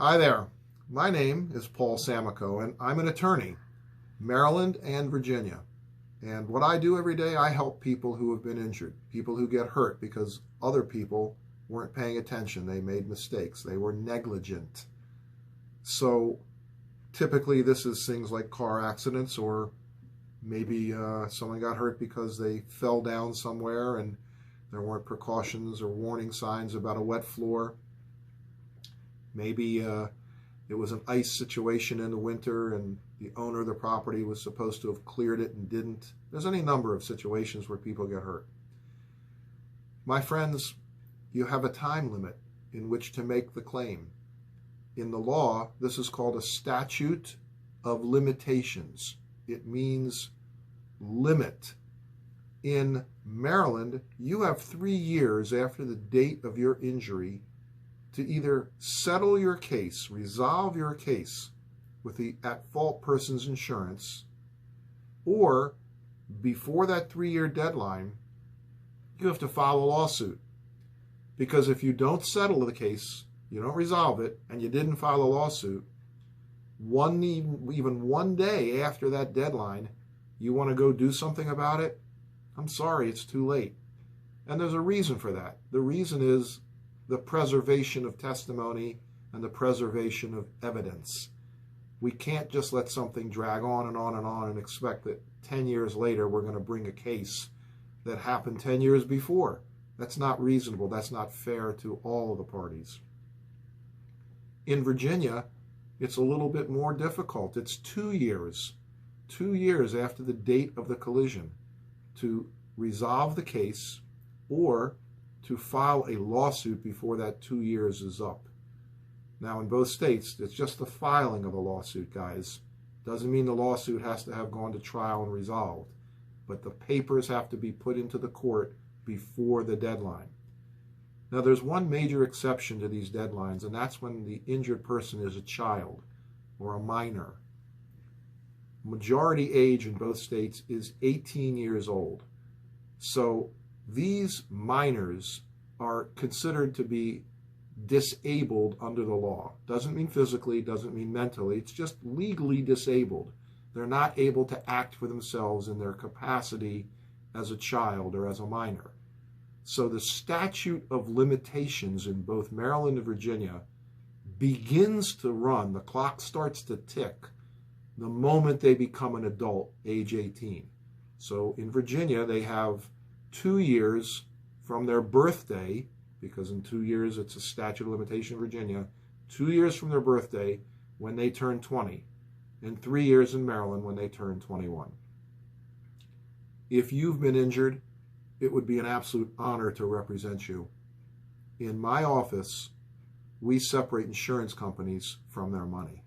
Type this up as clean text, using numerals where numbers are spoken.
Hi there. My name is Paul Samakow, and I'm an attorney, Maryland and Virginia. And what I do every day, I help people who have been injured, people who get hurt because other people weren't paying attention. They made mistakes. They were negligent. So typically this is things like car accidents, or maybe someone got hurt because they fell down somewhere and there weren't precautions or warning signs about a wet floor. Maybe it was an ice situation in the winter and the owner of the property was supposed to have cleared it and didn't. There's any number of situations where people get hurt. My friends, you have a time limit in which to make the claim. In the law, this is called a statute of limitations. It means limit. In Maryland, you have 3 years after the date of your injury to either settle your case, resolve your case with the at-fault person's insurance, or before that 3-year deadline, you have to file a lawsuit. Because if you don't settle the case, you don't resolve it, and you didn't file a lawsuit, even one day after that deadline, you want to go do something about it, I'm sorry, it's too late. And there's a reason for that. The reason is the preservation of testimony and the preservation of evidence. We can't just let something drag on and on and on and expect that 10 years later we're going to bring a case that happened 10 years before. That's not reasonable. That's not fair to all of the parties. In Virginia, it's a little bit more difficult. It's 2 years after the date of the collision to resolve the case or to file a lawsuit before that 2 years is up. Now, in both states, it's just the filing of a lawsuit, guys. Doesn't mean the lawsuit has to have gone to trial and resolved, but the papers have to be put into the court before the deadline. Now, there's one major exception to these deadlines, and that's when the injured person is a child or a minor. Majority age in both states is 18 years old. So these minors are considered to be disabled under the law. Doesn't mean physically, doesn't mean mentally. It's just legally disabled. They're not able to act for themselves in their capacity as a child or as a minor. So the statute of limitations in both Maryland and Virginia begins to run, the clock starts to tick, the moment they become an adult, age 18. So in Virginia, they have 2 years from their birthday, because in 2 years it's a statute of limitation in Virginia, 2 years from their birthday when they turn 20, and 3 years in Maryland when they turn 21. If you've been injured, it would be an absolute honor to represent you. In my office, we separate insurance companies from their money.